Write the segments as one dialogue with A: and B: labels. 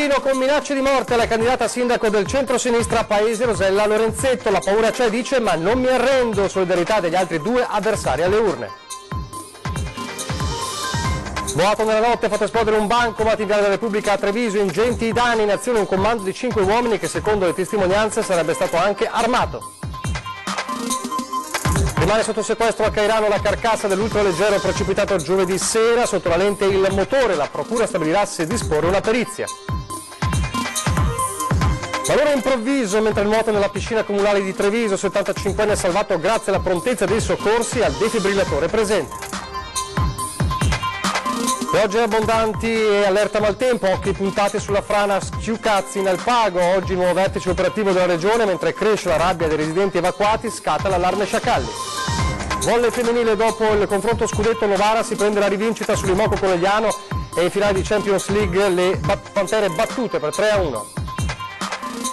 A: volantino con minacce di morte alla candidata sindaco del centro-sinistra a Paese, Rosella Lorenzetto. La paura c'è, dice, ma non mi arrendo. Solidarietà degli altri due avversari alle urne. Boato nella notte ha fatto esplodere un bancomat in Via della Repubblica a Treviso. Ingenti i danni, in azione un comando di 5 uomini che secondo le testimonianze sarebbe stato anche armato. Rimane sotto sequestro a Cairano la carcassa dell'ultraleggero precipitato giovedì sera. Sotto la lente il motore, la procura stabilirà se disporre una perizia. Valore improvviso mentre nuota nella piscina comunale di Treviso. 75enne salvato grazie alla prontezza dei soccorsi al defibrillatore presente. Piogge abbondanti e allerta maltempo, occhi puntati sulla frana Schiucazzi in Alpago. Oggi nuovo vertice operativo della regione, mentre cresce la rabbia dei residenti evacuati, scatta l'allarme sciacalli. Volley femminile, dopo il confronto scudetto Novara si prende la rivincita sull'Imoco Conegliano e in finale di Champions League le Pantere battute per 3-1.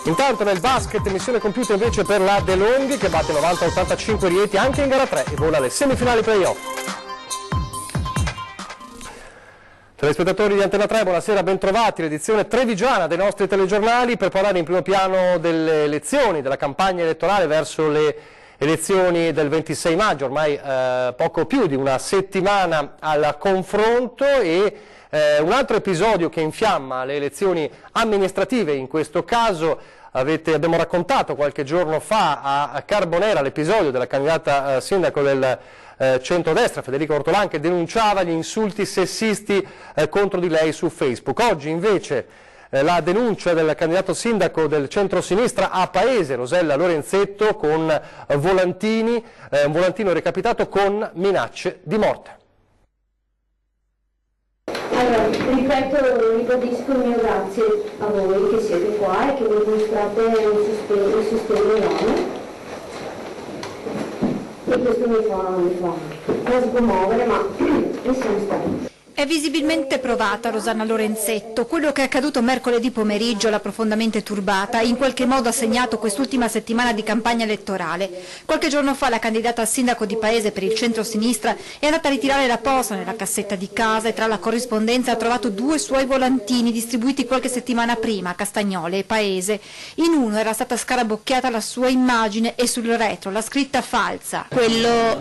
A: Intanto nel basket missione compiuta invece per la De Longhi che batte 90-85 Rieti anche in gara 3 e vola alle semifinali playoff. Telespettatori di Antena 3, buonasera, bentrovati, l'edizione trevigiana dei nostri telegiornali per parlare in primo piano delle elezioni, della campagna elettorale verso le elezioni del 26 maggio, ormai poco più di una settimana al confronto e un altro episodio che infiamma le elezioni amministrative, in questo caso abbiamo raccontato qualche giorno fa a Carbonera l'episodio della candidata sindaco del centrodestra Federica Ortolan che denunciava gli insulti sessisti contro di lei su Facebook. Oggi invece la denuncia del candidato sindaco del centro-sinistra a Paese, Rosella Lorenzetto, con volantini, un volantino recapitato con minacce di morte.
B: Allora, ribadisco il mio grazie a voi che siete qua e che mi mostrate un sostegno enorme. E questo mi fa smuovere, ma ne siamo stati.
C: È visibilmente provata Rosanna Lorenzetto. Quello che è accaduto mercoledì pomeriggio l'ha profondamente turbata e in qualche modo ha segnato quest'ultima settimana di campagna elettorale. Qualche giorno fa la candidata al sindaco di Paese per il centro-sinistra è andata a ritirare la posta nella cassetta di casa e tra la corrispondenza ha trovato 2 suoi volantini distribuiti qualche settimana prima a Castagnole e Paese. In uno era stata scarabocchiata la sua immagine e sul retro la scritta falsa.
D: Quello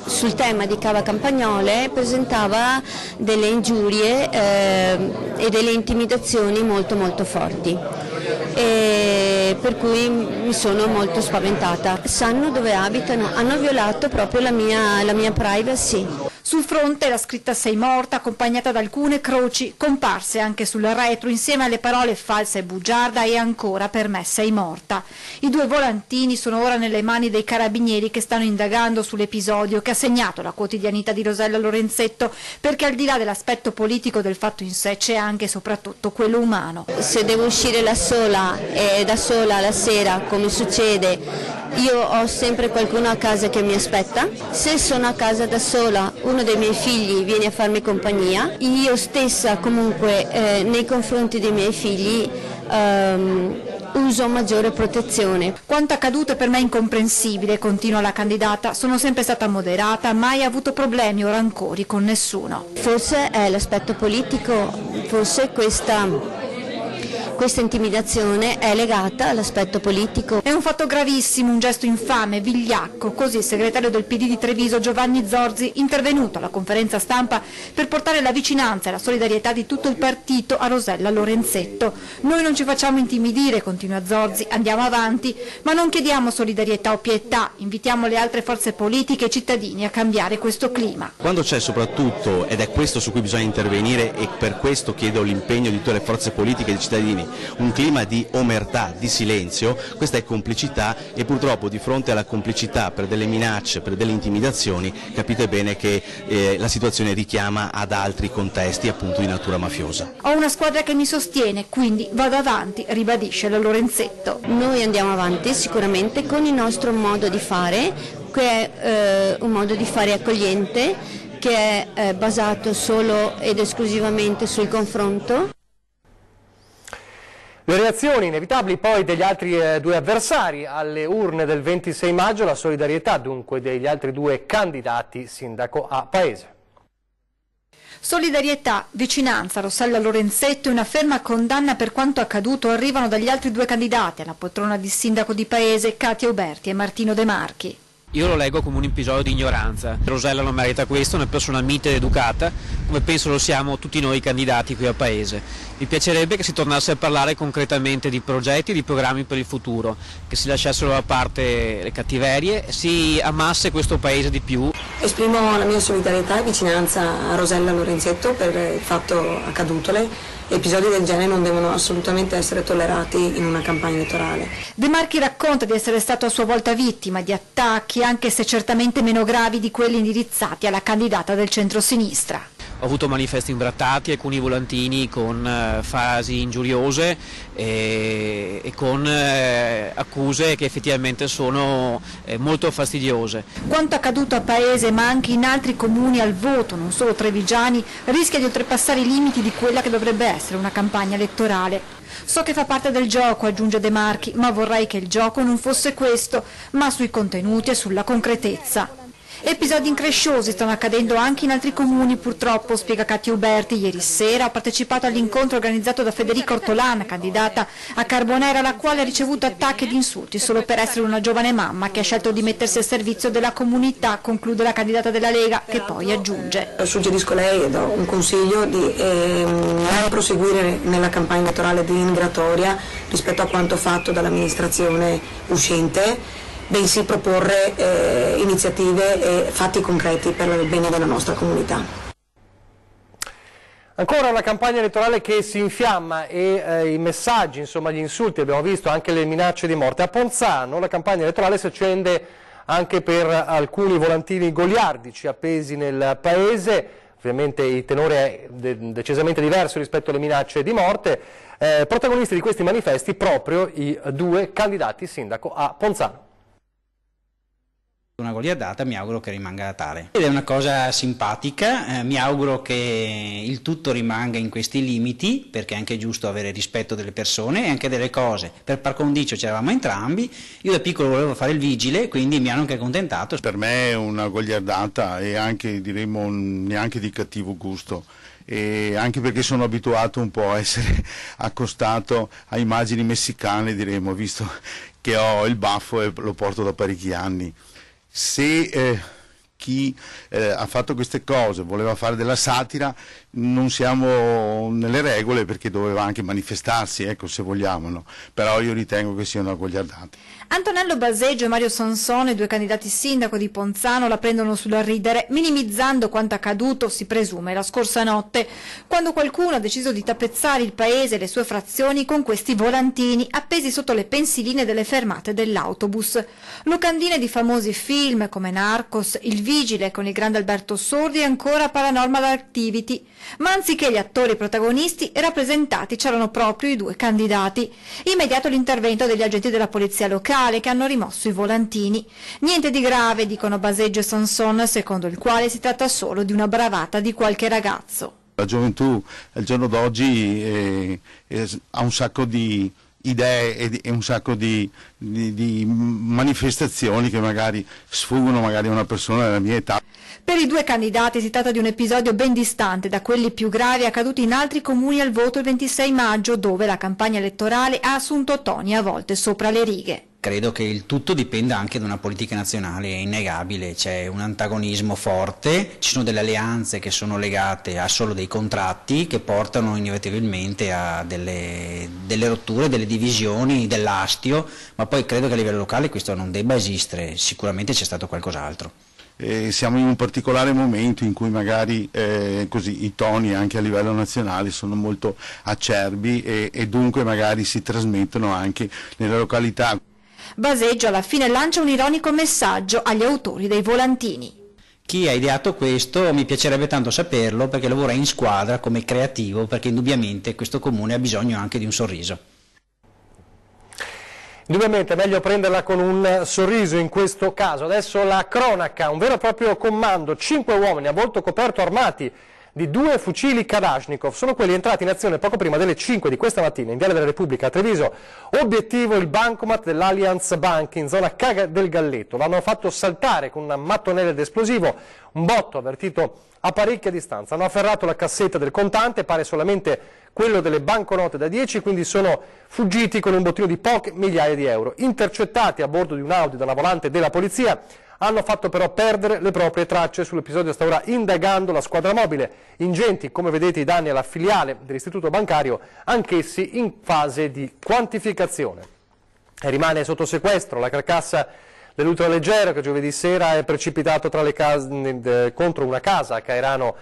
D: sul tema di Cava Campagnole presentava delle ingiurie e delle intimidazioni molto forti, e per cui mi sono molto spaventata. Sanno dove abitano, hanno violato proprio la mia privacy.
C: Sul fronte la scritta "sei morta", accompagnata da alcune croci comparse anche sul retro, insieme alle parole "falsa" e "bugiarda" e ancora "per me sei morta". I 2 volantini sono ora nelle mani dei carabinieri che stanno indagando sull'episodio che ha segnato la quotidianità di Rosella Lorenzetto, perché al di là dell'aspetto politico del fatto in sé c'è anche e soprattutto quello umano.
D: Se devo uscire da sola la sera, come succede, io ho sempre qualcuno a casa che mi aspetta. Se sono a casa da sola, uno dei miei figli viene a farmi compagnia. Io stessa comunque nei confronti dei miei figli uso maggiore protezione.
C: Quanto accaduto è per me incomprensibile, continua la candidata. Sono sempre stata moderata, mai avuto problemi o rancori con nessuno.
D: Forse è l'aspetto politico, forse questa intimidazione è legata all'aspetto politico.
C: È un fatto gravissimo, un gesto infame, vigliacco, così il segretario del PD di Treviso Giovanni Zorzi, intervenuto alla conferenza stampa per portare la vicinanza e la solidarietà di tutto il partito a Rosella Lorenzetto. Noi non ci facciamo intimidire, continua Zorzi, andiamo avanti, ma non chiediamo solidarietà o pietà, invitiamo le altre forze politiche e i cittadini a cambiare questo clima.
E: Quando c'è soprattutto, ed è questo su cui bisogna intervenire e per questo chiedo l'impegno di tutte le forze politiche e dei cittadini, un clima di omertà, di silenzio, questa è complicità e purtroppo di fronte alla complicità per delle minacce, per delle intimidazioni, capite bene che la situazione richiama ad altri contesti appunto di natura mafiosa.
C: Ho una squadra che mi sostiene, quindi vado avanti, ribadisce la Lorenzetto.
D: Noi andiamo avanti sicuramente con il nostro modo di fare, che è un modo di fare accogliente, che è basato solo ed esclusivamente sul confronto.
A: Le reazioni inevitabili poi degli altri 2 avversari alle urne del 26 maggio, la solidarietà dunque degli altri 2 candidati sindaco a Paese.
C: Solidarietà, vicinanza, Rossella Lorenzetto e una ferma condanna per quanto accaduto arrivano dagli altri due candidati alla poltrona di sindaco di paese, Katia Uberti e Martino De Marchi.
F: Io lo leggo come un episodio di ignoranza. Rosella non merita questo, è una persona mite ed educata, come penso lo siamo tutti noi candidati qui al Paese. Mi piacerebbe che si tornasse a parlare concretamente di progetti e di programmi per il futuro, che si lasciassero da parte le cattiverie, si amasse questo Paese di più.
G: Esprimo la mia solidarietà e vicinanza a Rossella Lorenzetto per il fatto accadutole. Episodi del genere non devono assolutamente essere tollerati in una campagna elettorale.
C: De Marchi racconta di essere stato a sua volta vittima di attacchi, anche se certamente meno gravi di quelli indirizzati alla candidata del centro-sinistra.
F: Ho avuto manifesti imbrattati, alcuni volantini con frasi ingiuriose e con accuse che effettivamente sono molto fastidiose.
C: Quanto accaduto a Paese, ma anche in altri comuni al voto, non solo trevigiani, rischia di oltrepassare i limiti di quella che dovrebbe essere una campagna elettorale. So che fa parte del gioco, aggiunge De Marchi, ma vorrei che il gioco non fosse questo, ma sui contenuti e sulla concretezza. Episodi incresciosi stanno accadendo anche in altri comuni, purtroppo, spiega Katia Uberti. Ieri sera ha partecipato all'incontro organizzato da Federica Ortolana, candidata a Carbonera, la quale ha ricevuto attacchi ed insulti solo per essere una giovane mamma che ha scelto di mettersi al servizio della comunità, conclude la candidata della Lega, che poi aggiunge.
G: Suggerisco lei e do un consiglio di non proseguire nella campagna elettorale denigratoria rispetto a quanto fatto dall'amministrazione uscente, bensì proporre iniziative e fatti concreti per il bene della nostra comunità.
A: Ancora una campagna elettorale che si infiamma e i messaggi, insomma gli insulti, abbiamo visto anche le minacce di morte. A Ponzano la campagna elettorale si accende anche per alcuni volantini goliardici appesi nel paese. Ovviamente il tenore è decisamente diverso rispetto alle minacce di morte. Protagonisti di questi manifesti proprio i due candidati sindaco a Ponzano.
H: Una goliardata, mi auguro che rimanga tale. Ed è una cosa simpatica, mi auguro che il tutto rimanga in questi limiti, perché è anche giusto avere rispetto delle persone e anche delle cose. Per par condicio c'eravamo entrambi, io da piccolo volevo fare il vigile, quindi mi hanno anche accontentato.
I: Per me è una goliardata e anche, diremo, neanche di cattivo gusto. E anche perché sono abituato un po' a essere accostato a immagini messicane, diremo, visto che ho il baffo e lo porto da parecchi anni. Se chi ha fatto queste cose voleva fare della satira, non siamo nelle regole, perché doveva anche manifestarsi, ecco, se vogliamo, no? Però io ritengo che sia una goliardata.
C: Antonello Baseggio e Mario Sansone, due candidati sindaco di Ponzano, la prendono sulla ridere, minimizzando quanto accaduto, si presume, la scorsa notte, quando qualcuno ha deciso di tappezzare il paese e le sue frazioni con questi volantini appesi sotto le pensiline delle fermate dell'autobus. Locandine di famosi film come Narcos, Il Vigile con il grande Alberto Sordi e ancora Paranormal Activity. Ma anziché gli attori protagonisti rappresentati c'erano proprio i due candidati. Immediato l'intervento degli agenti della polizia locale che hanno rimosso i volantini. Niente di grave, dicono Baseggio e Sanson, secondo il quale si tratta solo di una bravata di qualche ragazzo.
I: La gioventù al giorno d'oggi ha un sacco di idee e un sacco di manifestazioni che magari sfuggono magari a una persona della mia età.
C: Per i due candidati si tratta di un episodio ben distante da quelli più gravi accaduti in altri comuni al voto il 26 maggio, dove la campagna elettorale ha assunto toni a volte sopra le righe.
H: Credo che il tutto dipenda anche da una politica nazionale, è innegabile, c'è un antagonismo forte, ci sono delle alleanze che sono legate a solo dei contratti che portano inevitabilmente a delle rotture, delle divisioni, dell'astio, ma poi credo che a livello locale questo non debba esistere, sicuramente c'è stato qualcos'altro.
I: Siamo in un particolare momento in cui magari così, i toni anche a livello nazionale sono molto acerbi e dunque magari si trasmettono anche nelle località.
C: Baseggio alla fine lancia un ironico messaggio agli autori dei volantini.
H: Chi ha ideato questo mi piacerebbe tanto saperlo, perché lavora in squadra come creativo, perché indubbiamente questo comune ha bisogno anche di un sorriso.
A: Indubbiamente è meglio prenderla con un sorriso in questo caso. Adesso la cronaca, un vero e proprio comando, 5 uomini a volto coperto armati di 2 fucili Kalashnikov. Sono quelli entrati in azione poco prima delle 5 di questa mattina in Viale della Repubblica a Treviso. Obiettivo il bancomat dell'Allianz Bank in zona Caga del Galletto. L'hanno fatto saltare con una mattonella d'esplosivo, un botto avvertito a parecchia distanza. Hanno afferrato la cassetta del contante, pare solamente quello delle banconote da 10, quindi sono fuggiti con un bottino di poche migliaia di euro. Intercettati a bordo di un Audi da una volante della polizia, hanno fatto però perdere le proprie tracce. Sull'episodio sta ora indagando la squadra mobile. Ingenti, come vedete, i danni alla filiale dell'istituto bancario, anch'essi in fase di quantificazione. E rimane sotto sequestro la carcassa dell'ultraleggero che giovedì sera è precipitato tra le case, contro una casa a Cairano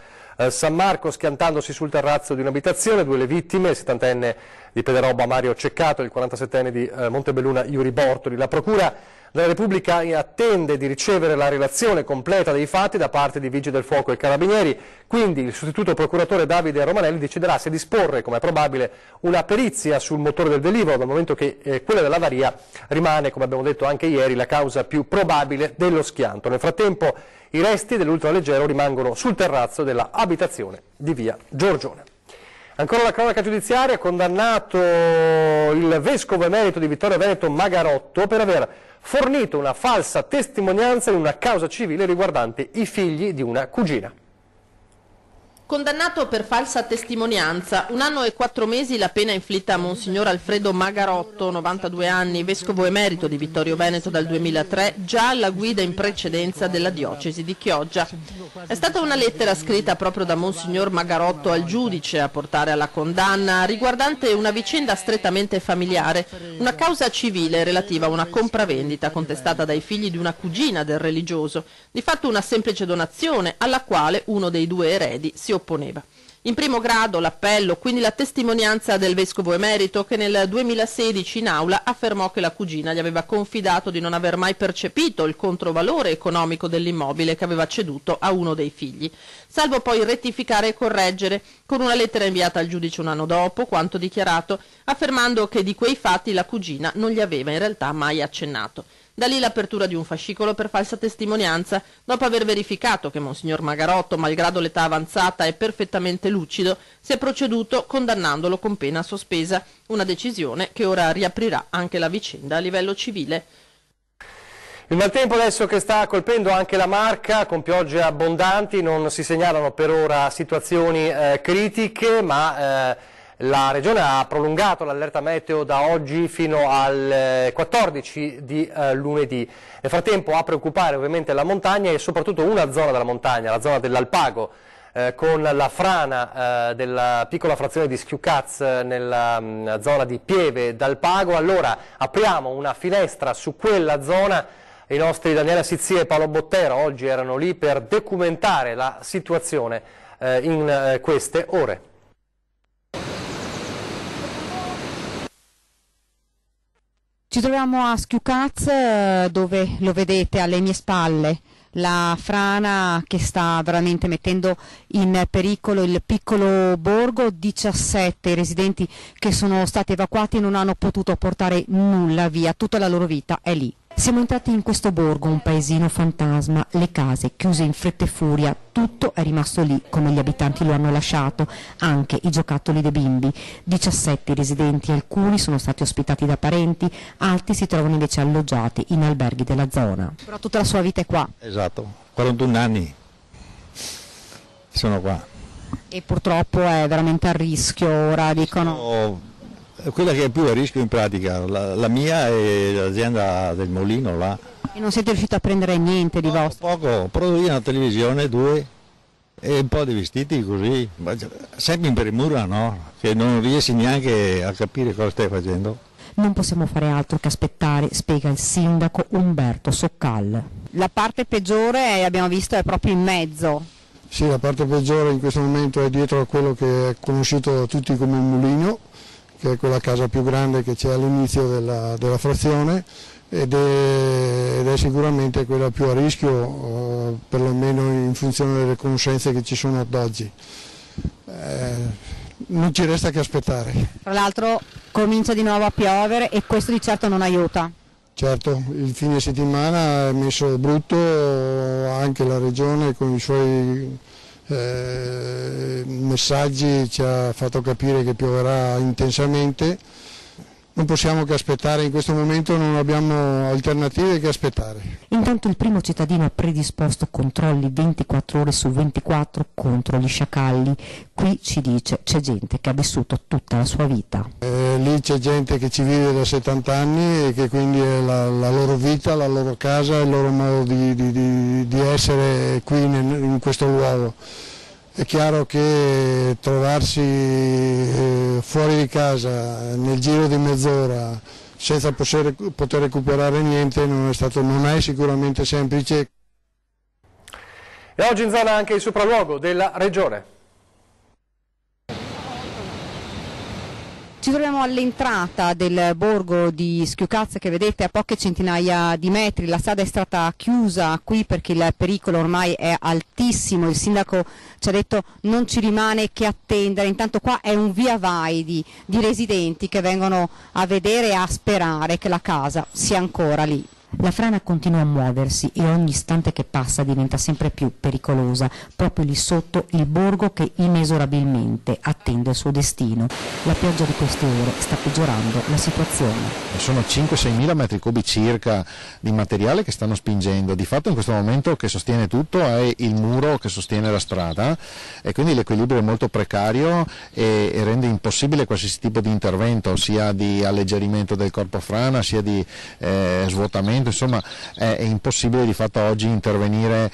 A: San Marco, schiantandosi sul terrazzo di un'abitazione. 2 le vittime, il 70enne di Pederobba Mario Ceccato e il 47enne di Montebelluna Iuri Bortoli. La Procura della Repubblica attende di ricevere la relazione completa dei fatti da parte di Vigili del Fuoco e Carabinieri, quindi il sostituto procuratore Davide Romanelli deciderà se disporre, come è probabile, una perizia sul motore del velivolo, dal momento che quella dell'avaria rimane, come abbiamo detto anche ieri, la causa più probabile dello schianto. Nel frattempo i resti dell'ultraleggero rimangono sul terrazzo della abitazione di via Giorgione. Ancora la cronaca giudiziaria, condannato il vescovo emerito di Vittorio Veneto Magarotto per aver fornito una falsa testimonianza in una causa civile riguardante i figli di una cugina.
J: Condannato per falsa testimonianza, 1 anno e 4 mesi la pena inflitta a Monsignor Alfredo Magarotto, 92 anni, vescovo emerito di Vittorio Veneto dal 2003, già alla guida in precedenza della diocesi di Chioggia. È stata una lettera scritta proprio da Monsignor Magarotto al giudice a portare alla condanna, riguardante una vicenda strettamente familiare, una causa civile relativa a una compravendita contestata dai figli di una cugina del religioso, di fatto una semplice donazione alla quale uno dei 2 eredi si opponeva. In primo grado l'appello, quindi la testimonianza del vescovo emerito che nel 2016 in aula affermò che la cugina gli aveva confidato di non aver mai percepito il controvalore economico dell'immobile che aveva ceduto a uno dei figli, salvo poi rettificare e correggere con una lettera inviata al giudice 1 anno dopo quanto dichiarato, affermando che di quei fatti la cugina non gli aveva in realtà mai accennato. Da lì l'apertura di un fascicolo per falsa testimonianza, dopo aver verificato che Monsignor Magarotto, malgrado l'età avanzata, è perfettamente lucido, si è proceduto condannandolo con pena sospesa, una decisione che ora riaprirà anche la vicenda a livello civile.
A: Il maltempo adesso che sta colpendo anche la Marca, con piogge abbondanti, non si segnalano per ora situazioni critiche, ma la Regione ha prolungato l'allerta meteo da oggi fino al 14 di lunedì. Nel frattempo a preoccupare ovviamente la montagna e soprattutto una zona della montagna, la zona dell'Alpago, con la frana della piccola frazione di Schiucaz nella zona di Pieve d'Alpago. Allora apriamo una finestra su quella zona. I nostri Daniela Sizzi e Paolo Bottero oggi erano lì per documentare la situazione in queste ore.
K: Ci troviamo a Schiucaz, dove lo vedete alle mie spalle, la frana che sta veramente mettendo in pericolo il piccolo borgo. 17 residenti che sono stati evacuati non hanno potuto portare nulla via, tutta la loro vita è lì. Siamo entrati in questo borgo, un paesino fantasma, le case chiuse in fretta e furia, tutto è rimasto lì come gli abitanti lo hanno lasciato, anche i giocattoli dei bimbi. 17 residenti, alcuni sono stati ospitati da parenti, altri si trovano invece alloggiati in alberghi della zona. Però tutta la sua vita è qua.
L: Esatto, 41 anni sono qua.
K: E purtroppo è veramente a rischio ora, dicono...
L: Quella che è più a rischio in pratica, la mia e l'azienda del Molino là.
K: E non siete riusciti a prendere niente di vostro?
L: Poco, produrre una televisione, 2 e un po' di vestiti così, sempre in premura, no? Che non riesci neanche a capire cosa stai facendo.
K: Non possiamo fare altro che aspettare, spiega il sindaco Umberto Soccal. La parte peggiore, abbiamo visto, è proprio in mezzo.
M: Sì, la parte peggiore in questo momento è dietro a quello che è conosciuto da tutti come il Mulino, che è quella casa più grande che c'è all'inizio della frazione ed è sicuramente quella più a rischio, perlomeno in funzione delle conoscenze che ci sono ad oggi. Non ci resta che aspettare.
K: Tra l'altro comincia di nuovo a piovere e questo di certo non aiuta.
M: Certo, il fine settimana è messo brutto, anche la regione con i suoi messaggi ci ha fatto capire che pioverà intensamente. Non possiamo che aspettare, in questo momento non abbiamo alternative che aspettare.
K: Intanto il primo cittadino ha predisposto controlli 24 ore su 24 contro gli sciacalli. Qui ci dice c'è gente che ha vissuto tutta la sua vita.
M: Lì c'è gente che ci vive da 70 anni e che quindi è la loro vita, la loro casa, il loro modo di essere qui in questo luogo. È chiaro che trovarsi fuori di casa nel giro di mezz'ora senza poter recuperare niente non è sicuramente semplice.
A: E oggi in zona anche il sopralluogo della regione.
K: Ci troviamo all'entrata del borgo di Schiucazze che vedete a poche centinaia di metri. La strada è stata chiusa qui perché il pericolo ormai è altissimo. Il sindaco ci ha detto non ci rimane che attendere. Intanto qua è un via vai di residenti che vengono a vedere e a sperare che la casa sia ancora lì. La frana continua a muoversi e ogni istante che passa diventa sempre più pericolosa, proprio lì sotto il borgo che inesorabilmente attende il suo destino. La pioggia di queste ore sta peggiorando la situazione.
N: Sono 5-6 mila metri cubi circa di materiale che stanno spingendo. Di fatto in questo momento che sostiene tutto è il muro che sostiene la strada e quindi l'equilibrio è molto precario e rende impossibile qualsiasi tipo di intervento, sia di alleggerimento del corpo frana, sia di svuotamento. Insomma è impossibile di fatto oggi intervenire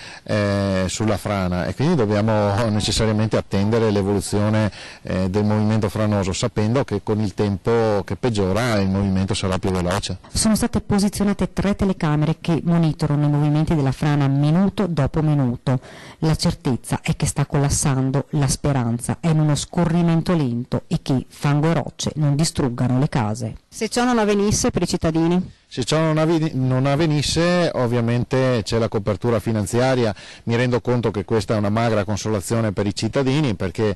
N: sulla frana e quindi dobbiamo necessariamente attendere l'evoluzione del movimento franoso, sapendo che con il tempo che peggiora il movimento sarà più veloce.
K: Sono state posizionate 3 telecamere che monitorano i movimenti della frana minuto dopo minuto. La certezza è che sta collassando, la speranza è in uno scorrimento lento e che fango e rocce non distruggano le case. Se ciò non avvenisse per i cittadini?
N: Se ciò non avvenisse ovviamente c'è la copertura finanziaria. Mi rendo conto che questa è una magra consolazione per i cittadini perché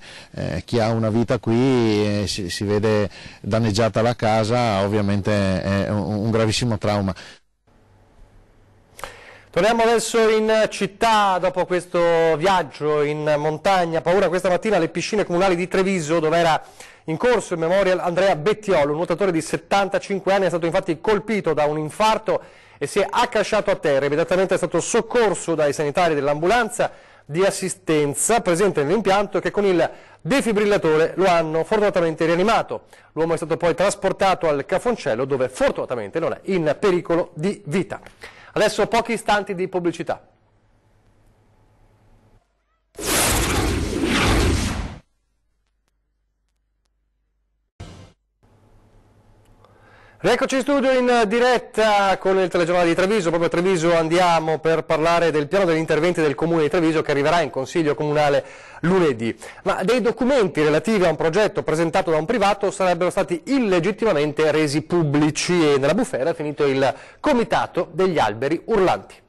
N: chi ha una vita qui si vede danneggiata la casa, ovviamente è un gravissimo trauma.
A: Torniamo adesso in città dopo questo viaggio in montagna. Paura questa mattina alle piscine comunali di Treviso, dove era in corso il memorial Andrea Bettiolo, un nuotatore di 75 anni, è stato infatti colpito da un infarto e si è accasciato a terra. Immediatamente è stato soccorso dai sanitari dell'ambulanza di assistenza presente nell'impianto che con il defibrillatore lo hanno fortunatamente rianimato. L'uomo è stato poi trasportato al Cafoncello dove fortunatamente non è in pericolo di vita. Adesso pochi istanti di pubblicità. Rieccoci in studio in diretta con il telegiornale di Treviso. Proprio a Treviso andiamo per parlare del piano degli interventi del Comune di Treviso che arriverà in Consiglio Comunale lunedì. Ma dei documenti relativi a un progetto presentato da un privato sarebbero stati illegittimamente resi pubblici e nella bufera è finito il Comitato degli Alberi Urlanti.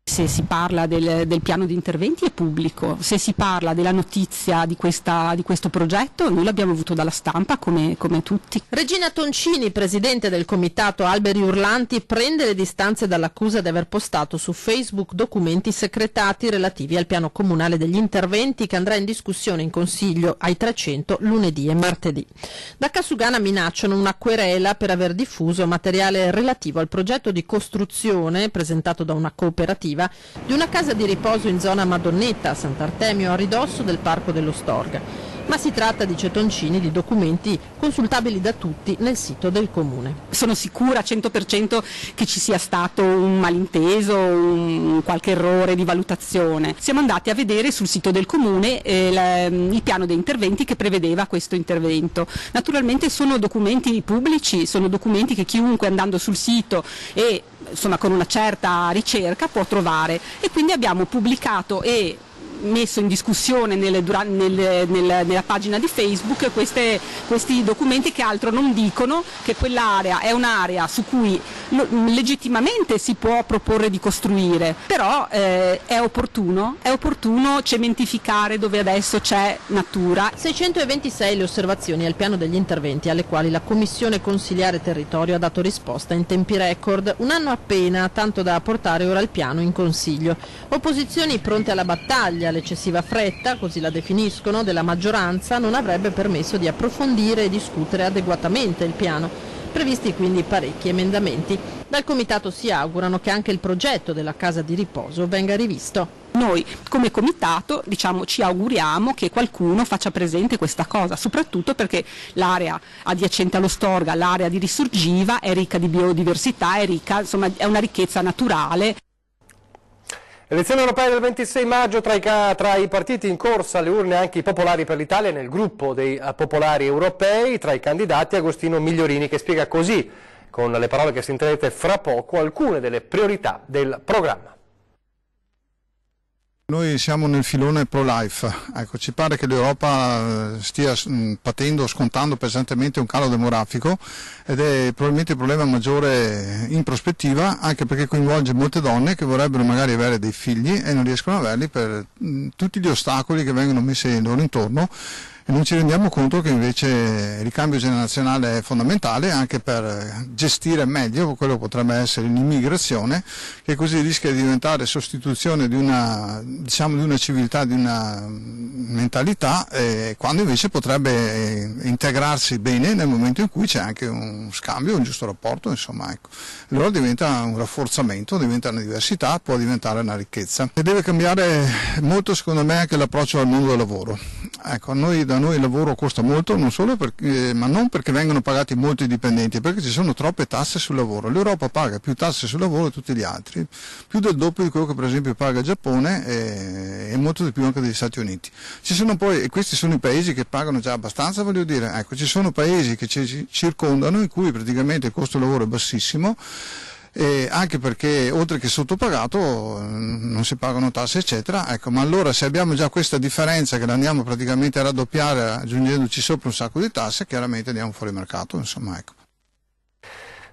O: Se si parla del piano di interventi è pubblico, se si parla della notizia di questo progetto noi l'abbiamo avuto dalla stampa come tutti.
J: Regina Toncini, presidente del Comitato Alberi Urlanti, prende le distanze dall'accusa di aver postato su Facebook documenti secretati relativi al piano comunale degli interventi che andrà in discussione in Consiglio ai 300 lunedì e martedì. Da Casugana minacciano una querela per aver diffuso materiale relativo al progetto di costruzione presentato da una cooperativa di una casa di riposo in zona Madonnetta a Sant'Artemio a ridosso del Parco dello Storga. Ma si tratta, dice Toncini, di documenti consultabili da tutti nel sito del Comune.
O: Sono sicura 100% che ci sia stato un malinteso, qualche errore di valutazione. Siamo andati a vedere sul sito del Comune il piano dei interventi che prevedeva questo intervento. Naturalmente sono documenti pubblici, sono documenti che chiunque andando sul sito e insomma con una certa ricerca può trovare e quindi abbiamo pubblicato e messo in discussione nella pagina di Facebook questi documenti che altro non dicono che quell'area è un'area su cui legittimamente si può proporre di costruire, però è opportuno cementificare dove adesso c'è natura.
J: 626 le osservazioni al piano degli interventi alle quali la Commissione Consiliare Territorio ha dato risposta in tempi record, un anno appena, tanto da portare ora il piano in Consiglio. Opposizioni pronte alla battaglia, l'eccessiva fretta, così la definiscono, della maggioranza non avrebbe permesso di approfondire e discutere adeguatamente il piano. Previsti quindi parecchi emendamenti. Dal Comitato si augurano che anche il progetto della casa di riposo venga rivisto.
O: Noi come Comitato ci auguriamo che qualcuno faccia presente questa cosa, soprattutto perché l'area adiacente allo Storga, l'area di Risorgiva, è ricca di biodiversità, è una ricchezza naturale.
A: Elezioni europee del 26 maggio, tra i partiti in corsa alle urne anche i Popolari per l'Italia nel gruppo dei Popolari Europei, tra i candidati Agostino Migliorini, che spiega così, con le parole che sentirete fra poco, alcune delle priorità del programma.
P: Noi siamo nel filone pro-life, ecco, ci pare che l'Europa stia scontando pesantemente un calo demografico ed è probabilmente il problema maggiore in prospettiva, anche perché coinvolge molte donne che vorrebbero magari avere dei figli e non riescono ad averli per tutti gli ostacoli che vengono messi loro intorno. E non ci rendiamo conto che invece il ricambio generazionale è fondamentale anche per gestire meglio quello che potrebbe essere l'immigrazione, che così rischia di diventare sostituzione di una civiltà, di una mentalità, quando invece potrebbe integrarsi bene nel momento in cui c'è anche un scambio, un giusto rapporto, insomma, ecco. Allora diventa un rafforzamento, diventa una diversità, può diventare una ricchezza. E deve cambiare molto secondo me anche l'approccio al mondo del lavoro. Ecco, da noi il lavoro costa molto, non solo ma non perché vengono pagati molti dipendenti, perché ci sono troppe tasse sul lavoro. L'Europa paga più tasse sul lavoro di tutti gli altri, più del doppio di quello che per esempio paga il Giappone e molto di più anche degli Stati Uniti. Ci sono poi, e questi sono i paesi che pagano già abbastanza, voglio dire, ecco, ci sono paesi che ci circondano in cui praticamente il costo del lavoro è bassissimo, anche perché oltre che sottopagato non si pagano tasse eccetera, ecco, ma allora se abbiamo già questa differenza che la andiamo praticamente a raddoppiare aggiungendoci sopra un sacco di tasse, chiaramente andiamo fuori mercato, insomma, ecco.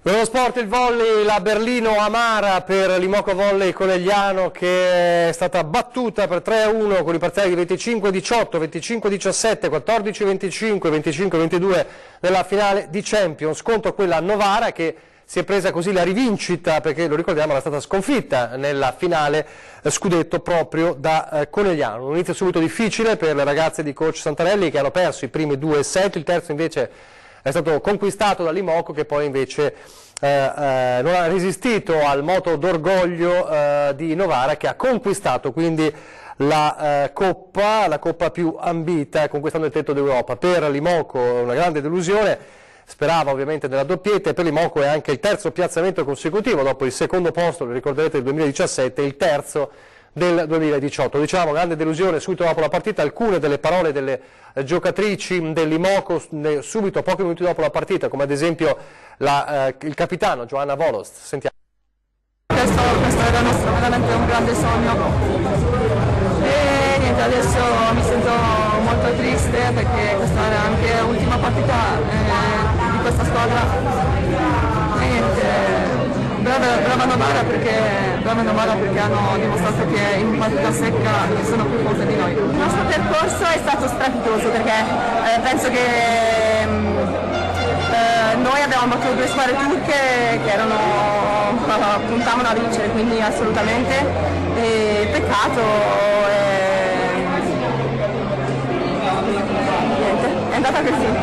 A: Nello sport il volley, la Berlino amara per l'Imoco Volley Conegliano, che è stata battuta per 3-1 con i parziali di 25-18, 25-17, 14-25, 25-22 nella finale di Champions contro quella Novara, che si è presa così la rivincita, perché lo ricordiamo era stata sconfitta nella finale scudetto proprio da Conegliano. Un inizio subito difficile per le ragazze di coach Santarelli, che hanno perso i primi 2 set, il terzo invece è stato conquistato dall'Imoco, che poi invece non ha resistito al moto d'orgoglio di Novara, che ha conquistato quindi la coppa più ambita, conquistando il tetto d'Europa. Per l'Imoco una grande delusione. Sperava ovviamente nella doppietta, e per l'Imoco è anche il terzo piazzamento consecutivo dopo il secondo posto, lo ricorderete, del 2017, il terzo del 2018. Diciamo grande delusione subito dopo la partita, alcune delle parole delle giocatrici dell'Imoco subito pochi minuti dopo la partita, come ad esempio il capitano Joanna Volost. Sentiamo.
Q: Questo era veramente un grande sogno e niente, adesso mi sento molto triste perché questa era anche l'ultima partita di questa squadra e niente, brava Novara perché hanno dimostrato che in partita secca sono più forti di noi. Il nostro percorso è stato strepitoso perché penso che noi abbiamo battuto 2 squadre turche che puntavano a vincere, quindi assolutamente peccato, niente, è andata così.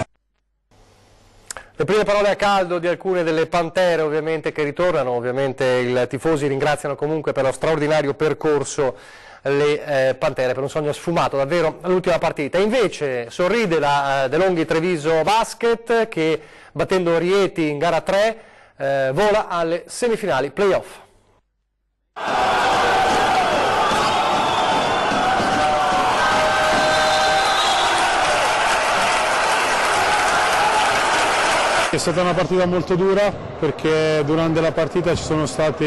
A: Le prime parole a caldo di alcune delle Pantere ovviamente che ritornano, ovviamente i tifosi ringraziano comunque per lo straordinario percorso le Pantere, per un sogno sfumato davvero all'ultima partita. Invece sorride la De Longhi Treviso Basket, che battendo Rieti in gara 3 vola alle semifinali playoff.
R: È stata una partita molto dura perché durante la partita ci sono stati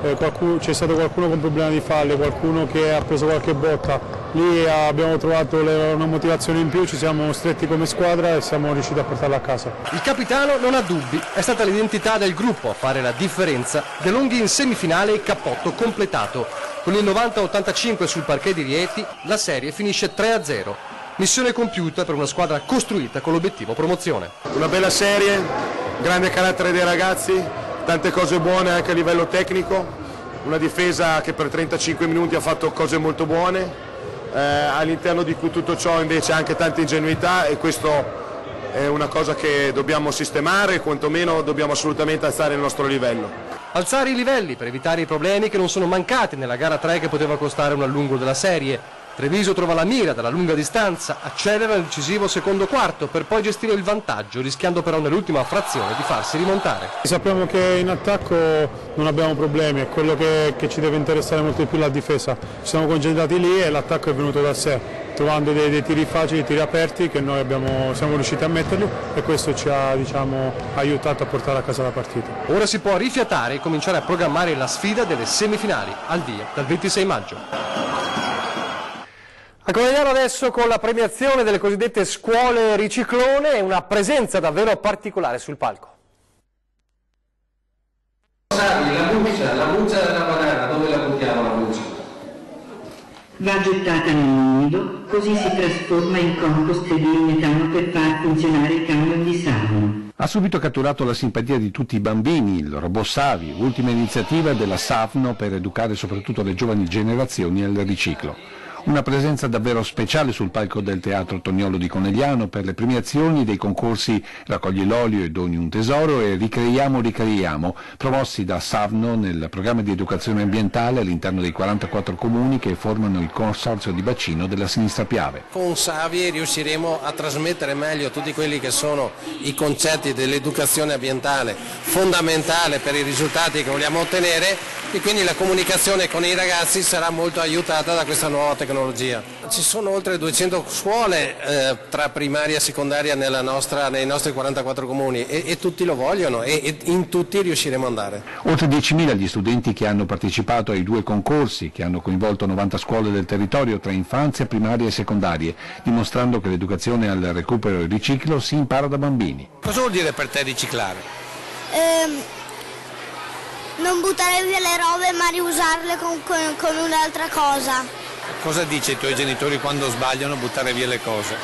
R: c'è stato qualcuno con problemi di falle, qualcuno che ha preso qualche botta, lì abbiamo trovato una motivazione in più, ci siamo stretti come squadra e siamo riusciti a portarla a casa.
A: Il capitano non ha dubbi, è stata l'identità del gruppo a fare la differenza. De Longhi in semifinale e cappotto completato. Con il 90-85 sul parquet di Rieti la serie finisce 3-0. Missione compiuta per una squadra costruita con l'obiettivo promozione.
S: Una bella serie, grande carattere dei ragazzi, tante cose buone anche a livello tecnico, una difesa che per 35 minuti ha fatto cose molto buone, all'interno di cui tutto ciò invece anche tanta ingenuità, e questo è una cosa che dobbiamo sistemare, quantomeno dobbiamo assolutamente alzare il nostro livello.
A: Alzare i livelli per evitare i problemi che non sono mancati nella gara 3 che poteva costare un allungo della serie. Treviso trova la mira dalla lunga distanza, accelera il decisivo secondo quarto per poi gestire il vantaggio, rischiando però nell'ultima frazione di farsi rimontare.
R: Sappiamo che in attacco non abbiamo problemi, è quello che ci deve interessare molto di più la difesa. Ci siamo concentrati lì e l'attacco è venuto da sé, trovando dei tiri facili, tiri aperti che noi siamo riusciti a metterli, e questo ci ha aiutato a portare a casa la partita.
A: Ora si può rifiatare e cominciare a programmare la sfida delle semifinali, al via dal 26 maggio. A Conegliano adesso con la premiazione delle cosiddette scuole riciclone e una presenza davvero particolare sul palco.
T: La buccia della banana, dove la buttiamo la buccia?
U: Va gettata nell'umido, così si trasforma in compost di metano per far funzionare il camion di Savno.
V: Ha subito catturato la simpatia di tutti i bambini, il robot Savi, ultima iniziativa della Savno per educare soprattutto le giovani generazioni al riciclo. Una presenza davvero speciale sul palco del Teatro Toniolo di Conegliano per le premiazioni dei concorsi Raccogli l'olio e Doni un tesoro e Ricreiamo, promossi da Savno nel programma di educazione ambientale all'interno dei 44 comuni che formano il consorzio di bacino della Sinistra Piave.
W: Con Savi riusciremo a trasmettere meglio tutti quelli che sono i concetti dell'educazione ambientale, fondamentale per i risultati che vogliamo ottenere, e quindi la comunicazione con i ragazzi sarà molto aiutata da questa nuova tecnologia. Ci sono oltre 200 scuole tra primaria e secondaria nei nostri 44 comuni e tutti lo vogliono e in tutti riusciremo ad andare.
V: Oltre 10.000 gli studenti che hanno partecipato ai 2 concorsi che hanno coinvolto 90 scuole del territorio tra infanzia, primarie e secondarie, dimostrando che l'educazione al recupero e al riciclo si impara da bambini.
W: Cosa vuol dire per te riciclare?
X: Non buttare via le robe ma riusarle con un'altra cosa.
W: Cosa dice ai tuoi genitori quando sbagliano a buttare via le cose?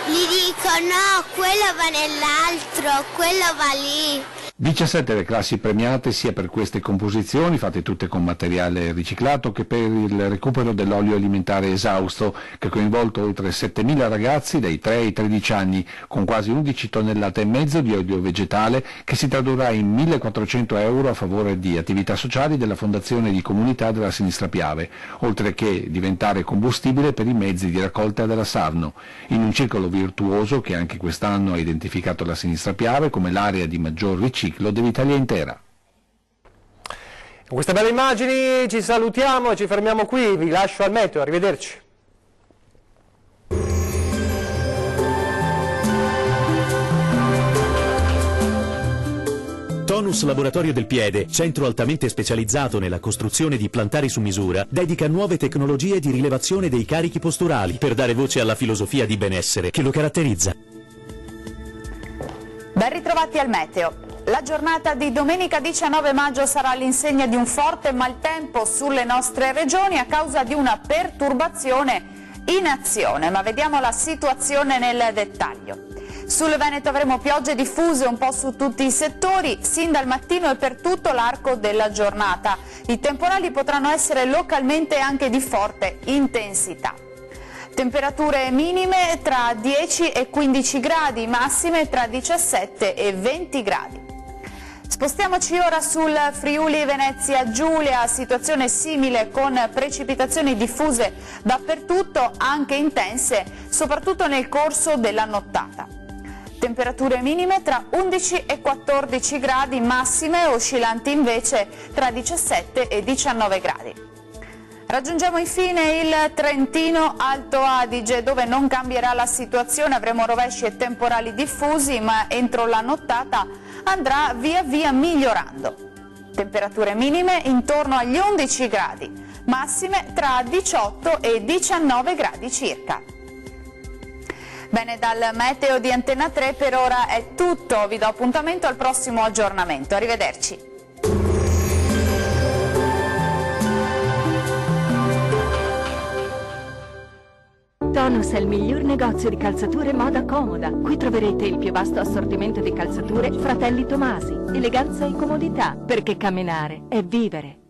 X: Gli dico no, quello va nell'altro, quello va lì.
V: 17 le classi premiate sia per queste composizioni, fatte tutte con materiale riciclato, che per il recupero dell'olio alimentare esausto, che ha coinvolto oltre 7.000 ragazzi dai 3 ai 13 anni, con quasi 11 tonnellate e mezzo di olio vegetale, che si tradurrà in 1.400 euro a favore di attività sociali della Fondazione di Comunità della Sinistra Piave, oltre che diventare combustibile per i mezzi di raccolta della Savno, in un circolo virtuoso che anche quest'anno ha identificato la Sinistra Piave come l'area di maggior riciclo dell'Italia intera.
A: Con queste belle immagini ci salutiamo e ci fermiamo qui, vi lascio al meteo, arrivederci.
Y: Tonus Laboratorio del Piede, centro altamente specializzato nella costruzione di plantari su misura, dedica nuove tecnologie di rilevazione dei carichi posturali per dare voce alla filosofia di benessere che lo caratterizza.
Z: Ben ritrovati al meteo. La giornata di domenica 19 maggio sarà all'insegna di un forte maltempo sulle nostre regioni a causa di una perturbazione in azione, ma vediamo la situazione nel dettaglio. Sul Veneto avremo piogge diffuse un po' su tutti i settori, sin dal mattino e per tutto l'arco della giornata. I temporali potranno essere localmente anche di forte intensità. Temperature minime tra 10 e 15 gradi, massime tra 17 e 20 gradi. Spostiamoci ora sul Friuli Venezia Giulia, situazione simile con precipitazioni diffuse dappertutto, anche intense, soprattutto nel corso della nottata. Temperature minime tra 11 e 14 gradi, massime oscillanti invece tra 17 e 19 gradi. Raggiungiamo infine il Trentino Alto Adige, dove non cambierà la situazione, avremo rovesci e temporali diffusi, ma entro la nottata andrà via via migliorando. Temperature minime intorno agli 11 gradi, massime tra 18 e 19 gradi circa. Bene, dal meteo di Antena 3 per ora è tutto, vi do appuntamento al prossimo aggiornamento, arrivederci.
B: Tonus è il miglior negozio di calzature moda comoda. Qui troverete il più vasto assortimento di calzature Fratelli Tomasi. Eleganza e comodità, perché camminare è vivere.